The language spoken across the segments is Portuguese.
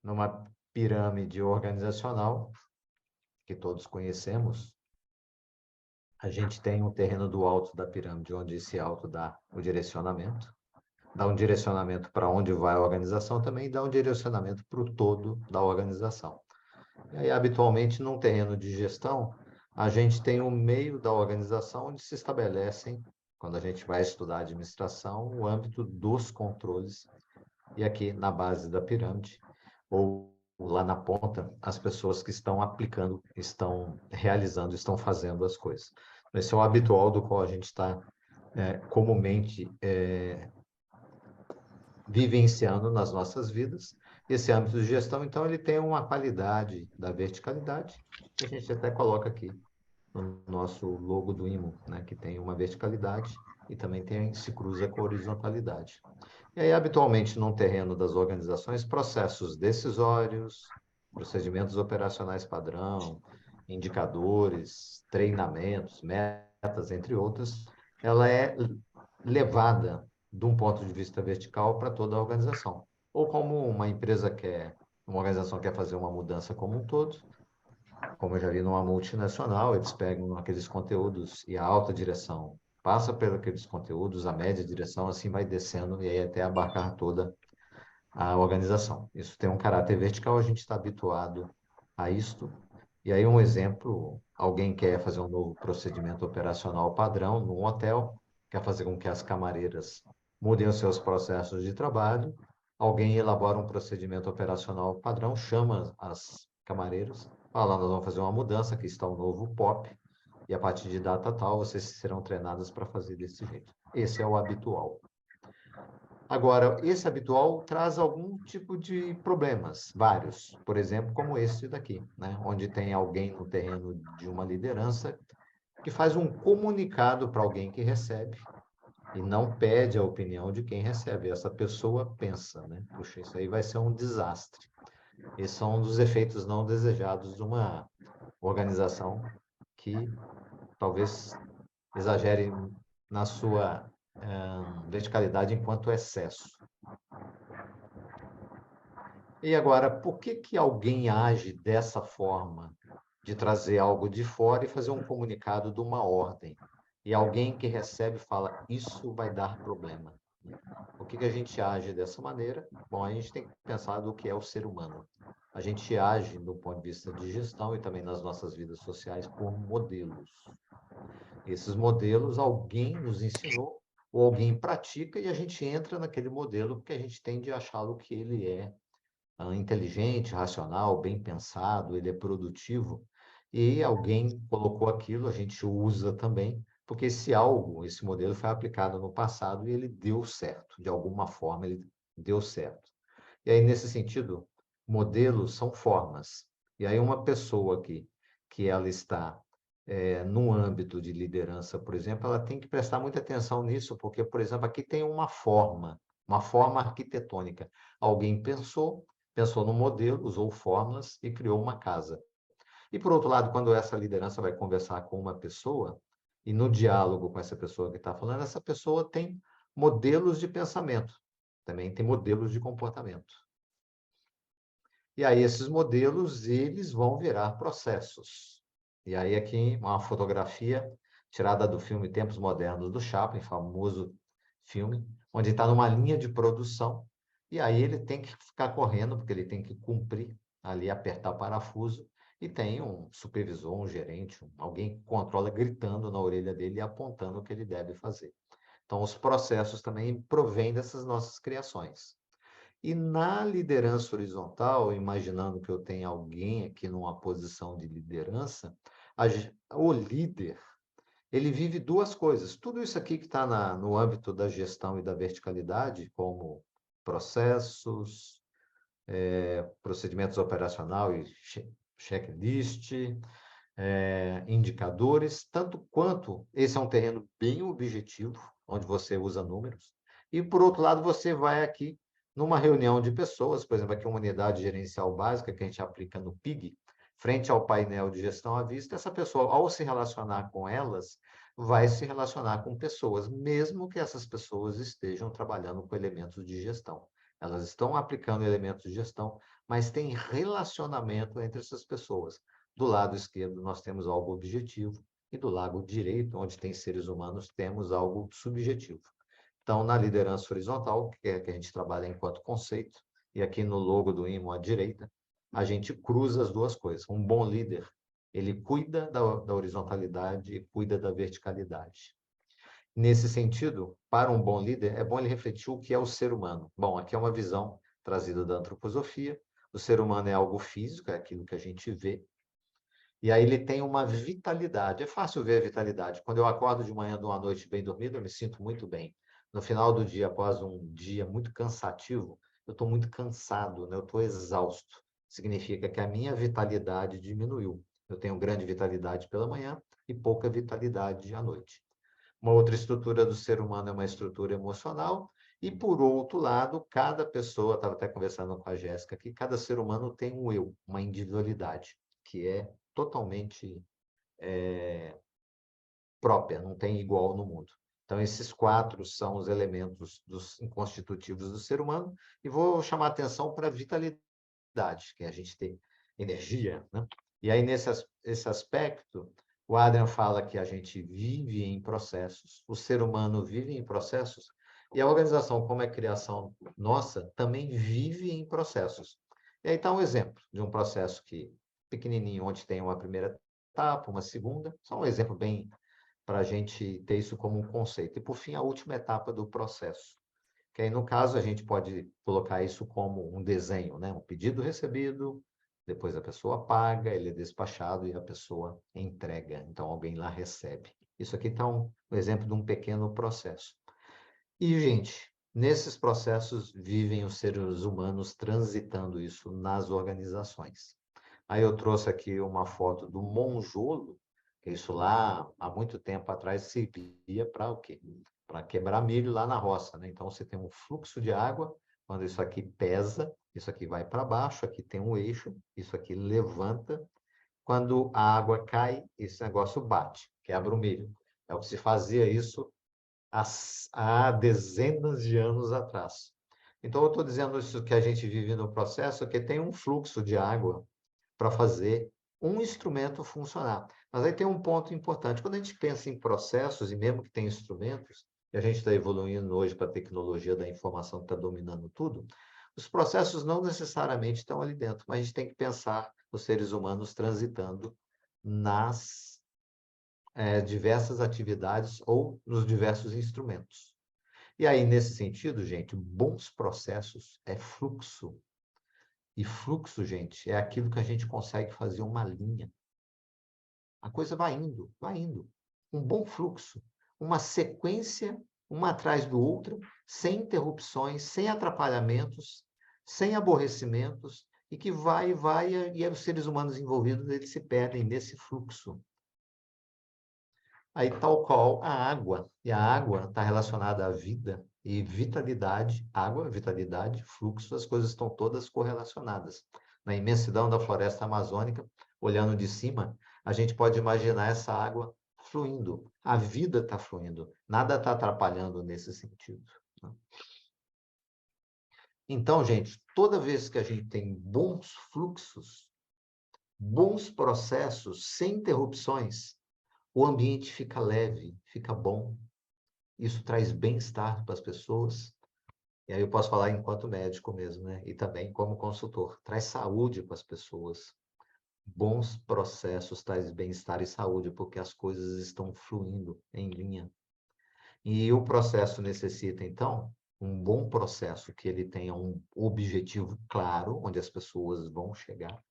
numa pirâmide organizacional, que todos conhecemos, a gente tem um terreno do alto da pirâmide, onde esse alto dá um direcionamento para onde vai a organização, também dá um direcionamento para o todo da organização. E aí, habitualmente, num terreno de gestão, a gente tem o meio da organização onde se estabelecem, quando a gente vai estudar administração, o âmbito dos controles. E aqui na base da pirâmide, ou lá na ponta, as pessoas que estão aplicando, estão realizando, estão fazendo as coisas. Esse é o habitual do qual a gente está comumente vivenciando nas nossas vidas. Esse âmbito de gestão, então, ele tem uma qualidade da verticalidade, que a gente até coloca aqui no nosso logo do IMO, né, que tem uma verticalidade e também se cruza com a horizontalidade. E aí, habitualmente, num terreno das organizações, processos decisórios, procedimentos operacionais padrão, indicadores, treinamentos, metas, entre outras, ela é levada de um ponto de vista vertical para toda a organização. Ou como uma organização quer fazer uma mudança como um todo, como eu já vi numa multinacional, eles pegam aqueles conteúdos e a alta direção passa por aqueles conteúdos, a média direção assim vai descendo e aí até abarcar toda a organização. Isso tem um caráter vertical, a gente está habituado a isto. E aí um exemplo, alguém quer fazer um novo procedimento operacional padrão num hotel, quer fazer com que as camareiras mudem os seus processos de trabalho, alguém elabora um procedimento operacional padrão, chama as camareiras, fala, nós vamos fazer uma mudança, aqui está o novo POP, e a partir de data tal, vocês serão treinadas para fazer desse jeito. Esse é o habitual. Agora, esse habitual traz algum tipo de problemas, vários, por exemplo, como esse daqui, né? Onde tem alguém no terreno de uma liderança que faz um comunicado para alguém que recebe e não pede a opinião de quem recebe. Essa pessoa pensa, né? Puxa, isso aí vai ser um desastre. Esses são um dos efeitos não desejados de uma organização que talvez exagere na sua verticalidade enquanto excesso. E agora, por que que alguém age dessa forma, de trazer algo de fora e fazer um comunicado de uma ordem? E alguém que recebe fala, isso vai dar problema. Por que que a gente age dessa maneira? Bom, a gente tem que pensar do que é o ser humano. A gente age do ponto de vista de gestão e também nas nossas vidas sociais por modelos. Esses modelos alguém nos ensinou ou alguém pratica e a gente entra naquele modelo porque a gente tende a achá-lo que ele é inteligente, racional, bem pensado, ele é produtivo, e alguém colocou aquilo, a gente usa também, porque esse modelo foi aplicado no passado e ele deu certo, de alguma forma ele deu certo. E aí, nesse sentido, modelos são formas. E aí, uma pessoa aqui, que ela está no âmbito de liderança, por exemplo, ela tem que prestar muita atenção nisso, porque, por exemplo, aqui tem uma forma arquitetônica. Alguém pensou no modelo, usou fórmulas e criou uma casa. E, por outro lado, quando essa liderança vai conversar com uma pessoa, e no diálogo com essa pessoa que está falando, essa pessoa tem modelos de pensamento, também tem modelos de comportamento. E aí esses modelos, eles vão virar processos. E aí aqui uma fotografia tirada do filme Tempos Modernos do Chaplin, famoso filme, onde está numa linha de produção, e aí ele tem que ficar correndo, porque ele tem que cumprir ali, apertar parafuso, e tem um supervisor, um gerente, alguém que controla gritando na orelha dele e apontando o que ele deve fazer. Então, os processos também provêm dessas nossas criações. E na liderança horizontal, imaginando que eu tenho alguém aqui numa posição de liderança, o líder, ele vive duas coisas. Tudo isso aqui que está no âmbito da gestão e da verticalidade, como processos, procedimentos operacional e checklist, indicadores, tanto quanto esse é um terreno bem objetivo, onde você usa números, e por outro lado você vai aqui numa reunião de pessoas, por exemplo, aqui uma unidade gerencial básica que a gente aplica no PIG, frente ao painel de gestão à vista, essa pessoa, ao se relacionar com elas, vai se relacionar com pessoas, mesmo que essas pessoas estejam trabalhando com elementos de gestão. elas estão aplicando elementos de gestão, mas tem relacionamento entre essas pessoas. Do lado esquerdo, nós temos algo objetivo, e do lado direito, onde tem seres humanos, temos algo subjetivo. Então, na liderança horizontal, que é que a gente trabalha enquanto conceito, e aqui no logo do IMO à direita, a gente cruza as duas coisas. Um bom líder, ele cuida da horizontalidade e cuida da verticalidade. Nesse sentido, para um bom líder, é bom ele refletir o que é o ser humano. Bom, aqui é uma visão trazida da antroposofia. O ser humano é algo físico, é aquilo que a gente vê. E aí ele tem uma vitalidade. É fácil ver a vitalidade. Quando eu acordo de manhã, de uma noite bem dormida, eu me sinto muito bem. No final do dia, após um dia muito cansativo, eu estou muito cansado, né? Eu estou exausto. Significa que a minha vitalidade diminuiu. Eu tenho grande vitalidade pela manhã e pouca vitalidade à noite. Uma outra estrutura do ser humano é uma estrutura emocional, e, por outro lado, cada pessoa, estava até conversando com a Jéssica aqui, cada ser humano tem um eu, uma individualidade, que é totalmente própria, não tem igual no mundo. Então, esses 4 são os elementos constitutivos do ser humano, e vou chamar a atenção para a vitalidade, que é a gente ter energia, né? E aí, esse aspecto, o Adrian fala que a gente vive em processos, o ser humano vive em processos, e a organização, como é criação nossa, também vive em processos. E aí está um exemplo de um processo que pequenininho, onde tem uma primeira etapa, uma segunda, só um exemplo bem para a gente ter isso como um conceito. E, por fim, a última etapa do processo, que aí, no caso, a gente pode colocar isso como um desenho, né? Um pedido recebido, depois a pessoa paga, ele é despachado e a pessoa entrega. Então, alguém lá recebe. Isso aqui está um exemplo de um pequeno processo. E, gente, nesses processos vivem os seres humanos transitando isso nas organizações. Aí eu trouxe aqui uma foto do monjolo, que isso lá, há muito tempo atrás, servia para o quê? Para quebrar milho lá na roça, né? Então, você tem um fluxo de água, quando isso aqui pesa, isso aqui vai para baixo, aqui tem um eixo, isso aqui levanta. Quando a água cai, esse negócio bate, quebra o milho. É o que se fazia isso há dezenas de anos atrás. Então, eu estou dizendo isso que a gente vive no processo, que tem um fluxo de água para fazer um instrumento funcionar. Mas aí tem um ponto importante. Quando a gente pensa em processos, e mesmo que tenha instrumentos, e a gente está evoluindo hoje para a tecnologia da informação que está dominando tudo, os processos não necessariamente estão ali dentro, mas a gente tem que pensar os seres humanos transitando nas diversas atividades ou nos diversos instrumentos. E aí, nesse sentido, gente, bons processos é fluxo. E fluxo, gente, é aquilo que a gente consegue fazer uma linha. A coisa vai indo, vai indo. Um bom fluxo, uma sequência, uma atrás do outro, sem interrupções, sem atrapalhamentos, sem aborrecimentos, e que vai e vai, e os seres humanos envolvidos, eles se perdem nesse fluxo. Aí, tal qual a água. E a água está relacionada à vida e vitalidade. Água, vitalidade, fluxo, as coisas estão todas correlacionadas. Na imensidão da floresta amazônica, olhando de cima, a gente pode imaginar essa água fluindo. A vida está fluindo. Nada está atrapalhando nesse sentido, né? Então, gente, toda vez que a gente tem bons fluxos, bons processos, sem interrupções, o ambiente fica leve, fica bom. Isso traz bem-estar para as pessoas. E aí eu posso falar enquanto médico mesmo, né? E também como consultor. Traz saúde para as pessoas. Bons processos traz bem-estar e saúde, porque as coisas estão fluindo em linha. E o processo necessita, então, um bom processo que ele tenha um objetivo claro, onde as pessoas vão chegar.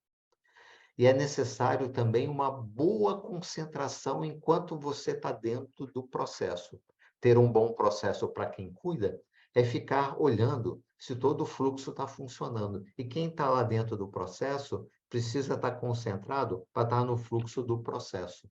E é necessário também uma boa concentração enquanto você está dentro do processo. Ter um bom processo para quem cuida é ficar olhando se todo o fluxo está funcionando. E quem está lá dentro do processo precisa estar concentrado para estar no fluxo do processo.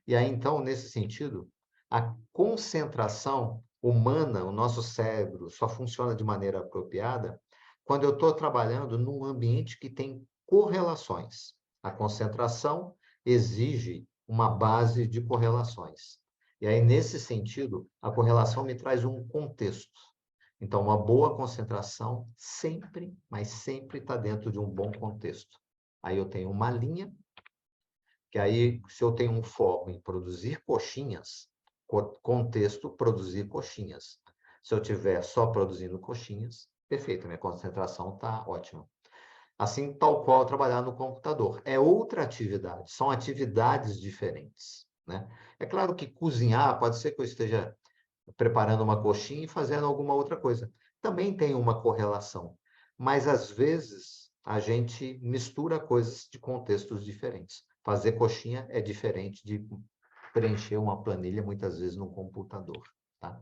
E aí, então, nesse sentido, a concentração humana, o nosso cérebro, só funciona de maneira apropriada quando eu estou trabalhando num ambiente que tem correlações. A concentração exige uma base de correlações. E aí, nesse sentido, a correlação me traz um contexto. Então, uma boa concentração sempre, mas sempre está dentro de um bom contexto. Aí eu tenho uma linha, que aí, se eu tenho um foco em produzir coxinhas, contexto, produzir coxinhas. Se eu estiver só produzindo coxinhas, perfeito, minha concentração está ótima. Assim, tal qual trabalhar no computador. É outra atividade, são atividades diferentes, né? É claro que cozinhar, pode ser que eu esteja preparando uma coxinha e fazendo alguma outra coisa. Também tem uma correlação, mas às vezes a gente mistura coisas de contextos diferentes. Fazer coxinha é diferente de preencher uma planilha, muitas vezes, no computador, tá?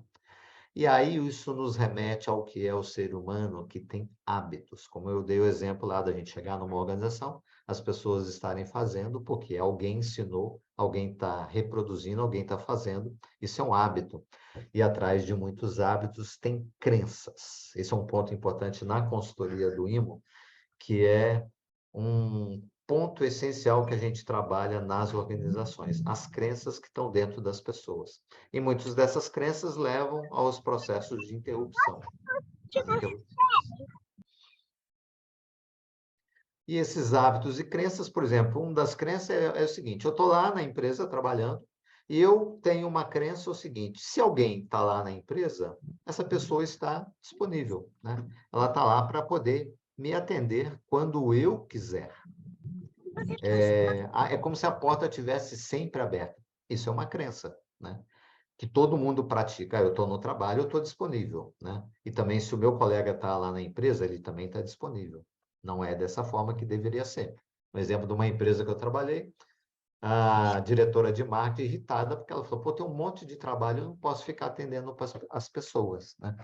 E aí isso nos remete ao que é o ser humano que tem hábitos. Como eu dei o exemplo lá da gente chegar numa organização, as pessoas estarem fazendo porque alguém ensinou, alguém está reproduzindo, alguém está fazendo. Isso é um hábito. E atrás de muitos hábitos tem crenças. Esse é um ponto importante na consultoria do IMO, que é um ponto essencial que a gente trabalha nas organizações, as crenças que estão dentro das pessoas. E muitas dessas crenças levam aos processos de interrupção. As interrupções. E esses hábitos e crenças, por exemplo, uma das crenças é o seguinte: eu estou lá na empresa trabalhando e eu tenho uma crença o seguinte: se alguém está lá na empresa, essa pessoa está disponível, né? Ela está lá para poder me atender quando eu quiser. É como se a porta tivesse sempre aberta. Isso é uma crença, né? Que todo mundo pratica. Eu estou no trabalho, eu estou disponível, né? E também, se o meu colega está lá na empresa, ele também está disponível. Não é dessa forma que deveria ser. Um exemplo de uma empresa que eu trabalhei, a diretora de marketing irritada, porque ela falou, pô, tem um monte de trabalho, eu não posso ficar atendendo as pessoas, né?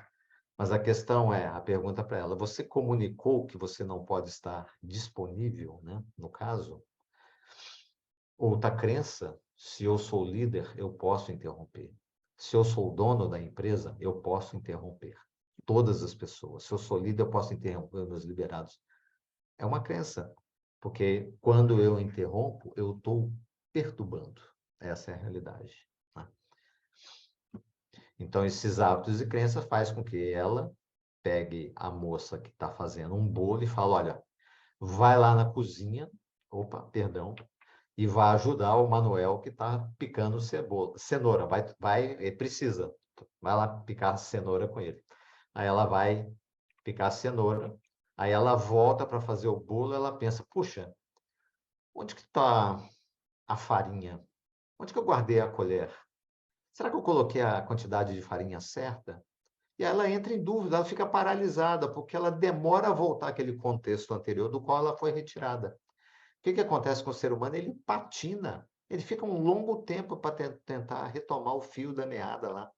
Mas a questão é, a pergunta para ela, você comunicou que você não pode estar disponível, né? No caso, outra crença, se eu sou líder, eu posso interromper. Se eu sou o dono da empresa, eu posso interromper. Todas as pessoas. Se eu sou líder, eu posso interromper meus liderados. É uma crença, porque quando eu interrompo, eu estou perturbando. Essa é a realidade, né? Então, esses hábitos e crenças faz com que ela pegue a moça que está fazendo um bolo e fale, olha, vai lá na cozinha, opa, perdão, e vai ajudar o Manuel que está picando cenoura. Precisa. Vai lá picar cenoura com ele. Aí ela vai picar cenoura. Aí ela volta para fazer o bolo. Ela pensa: puxa, onde que está a farinha? Onde que eu guardei a colher? Será que eu coloquei a quantidade de farinha certa? E ela entra em dúvida, ela fica paralisada, porque ela demora a voltar àquele contexto anterior do qual ela foi retirada. O que acontece com o ser humano? Ele patina. Ele fica um longo tempo para tentar retomar o fio da meada lá.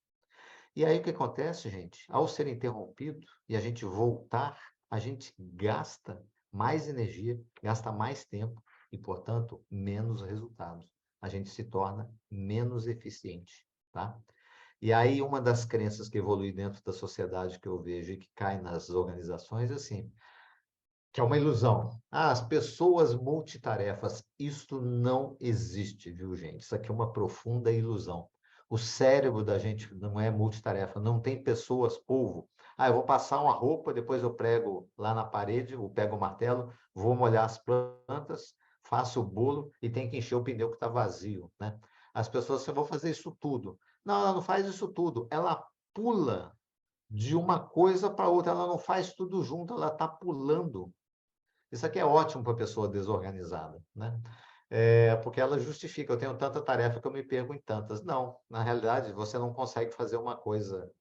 E aí o que acontece, gente? Ao ser interrompido e a gente voltar, a gente gasta mais energia, gasta mais tempo e, portanto, menos resultados. A gente se torna menos eficiente, tá? E aí uma das crenças que evolui dentro da sociedade que eu vejo e que cai nas organizações é assim: que é uma ilusão. Ah, as pessoas multitarefas. Isto não existe, viu, gente? Isso aqui é uma profunda ilusão. O cérebro da gente não é multitarefa, não tem pessoas polvo. Ah, eu vou passar uma roupa, depois eu prego lá na parede, eu pego o martelo, vou molhar as plantas, faço o bolo e tem que encher o pneu que está vazio, né? As pessoas, eu vou fazer isso tudo. Não, ela não faz isso tudo. Ela pula de uma coisa para outra, ela não faz tudo junto, ela está pulando. Isso aqui é ótimo para a pessoa desorganizada, né? Porque ela justifica, eu tenho tanta tarefa que eu me perco em tantas. Não, na realidade, você não consegue fazer uma coisa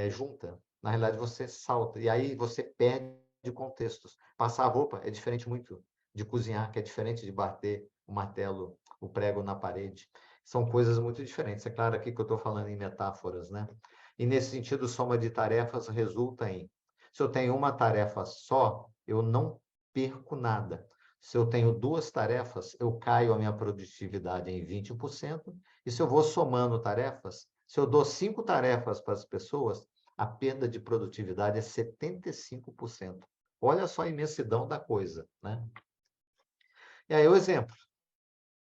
junta. Na realidade, você salta. E aí você perde contextos. Passar a roupa é diferente muito de cozinhar, que é diferente de bater o martelo, o prego na parede. São coisas muito diferentes. É claro aqui que eu estou falando em metáforas, né? E nesse sentido, soma de tarefas resulta em... Se eu tenho uma tarefa só, eu não perco nada. Se eu tenho duas tarefas, eu caio a minha produtividade em 20%. E se eu vou somando tarefas, se eu dou 5 tarefas para as pessoas, a perda de produtividade é 75%. Olha só a imensidão da coisa, né? E aí o exemplo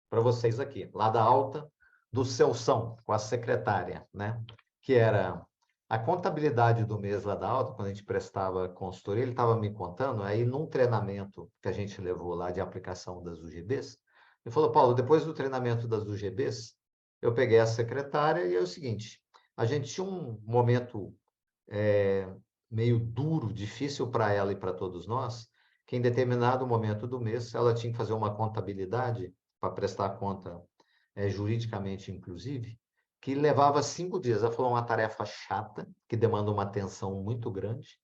para vocês aqui, lá da alta do Celção, com a secretária, né? Que era A contabilidade do mês lá da alta, quando a gente prestava consultoria, ele estava me contando, aí num treinamento que a gente levou lá de aplicação das UGBs, ele falou, Paulo, depois do treinamento das UGBs, eu peguei a secretária e é o seguinte, a gente tinha um momento meio duro, difícil para ela e para todos nós, que em determinado momento do mês ela tinha que fazer uma contabilidade para prestar conta juridicamente, inclusive, que levava 5 dias. Ela falou uma tarefa chata, que demanda uma atenção muito grande,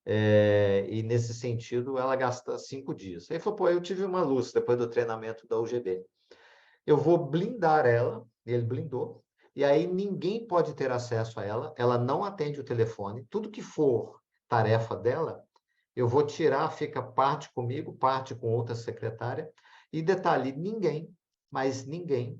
e nesse sentido ela gasta 5 dias. Aí falou, pô, eu tive uma luz depois do treinamento da UGB. Eu vou blindar ela, e ele blindou, e aí ninguém pode ter acesso a ela, ela não atende o telefone, tudo que for tarefa dela, eu vou tirar, fica parte comigo, parte com outra secretária, e detalhe, ninguém, mas ninguém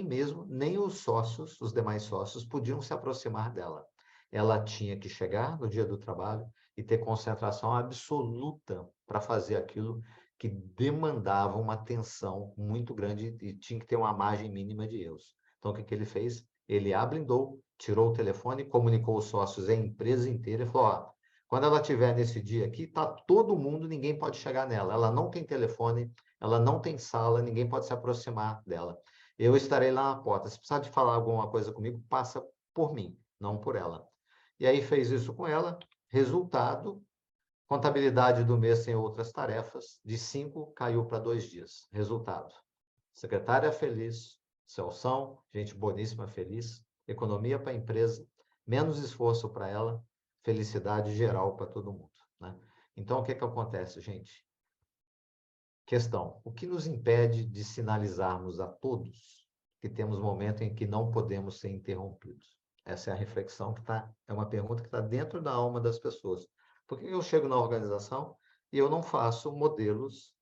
mesmo, nem os sócios, os demais sócios, podiam se aproximar dela. Ela tinha que chegar no dia do trabalho e ter concentração absoluta para fazer aquilo que demandava uma atenção muito grande e tinha que ter uma margem mínima de erros. Então, o que ele fez? Ele a blindou, tirou o telefone, comunicou os sócios, a empresa inteira, e falou, ó, quando ela estiver nesse dia aqui, tá todo mundo, ninguém pode chegar nela. Ela não tem telefone, ela não tem sala, ninguém pode se aproximar dela. Eu estarei lá na porta. Se precisar de falar alguma coisa comigo, passa por mim, não por ela. E aí fez isso com ela. Resultado, contabilidade do mês sem outras tarefas, de 5 caiu para 2 dias. Resultado, secretária feliz, Celção, gente boníssima, feliz, economia para a empresa, menos esforço para ela, felicidade geral para todo mundo. Né? Então, o que acontece, gente? Questão, o que nos impede de sinalizarmos a todos que temos momento em que não podemos ser interrompidos? Essa é a reflexão que é uma pergunta que está dentro da alma das pessoas. Por que eu chego na organização e eu não faço modelos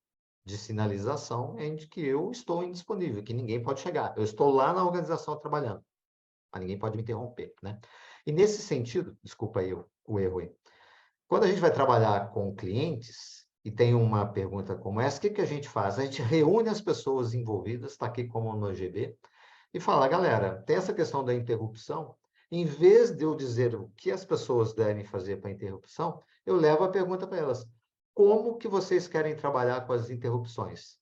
de sinalização em que eu estou indisponível, que ninguém pode chegar? Eu estou lá na organização trabalhando, mas ninguém pode me interromper, né? E nesse sentido, desculpa aí o erro aí, quando a gente vai trabalhar com clientes e tem uma pergunta como essa, o que a gente faz? A gente reúne as pessoas envolvidas, está aqui como no GB, e fala, galera, tem essa questão da interrupção, em vez de eu dizer o que as pessoas devem fazer para a interrupção, eu levo a pergunta para elas, como que vocês querem trabalhar com as interrupções?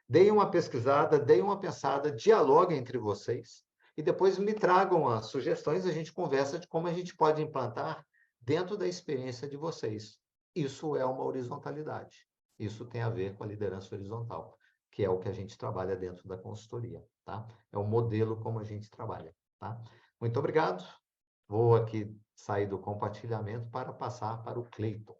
Deem uma pesquisada, deem uma pensada, dialoguem entre vocês, e depois me tragam as sugestões, a gente conversa de como a gente pode implantar dentro da experiência de vocês. Isso é uma horizontalidade. Isso tem a ver com a liderança horizontal, que é o que a gente trabalha dentro da consultoria, tá? É o modelo como a gente trabalha, tá? Muito obrigado. Vou aqui sair do compartilhamento para passar para o Cleiton.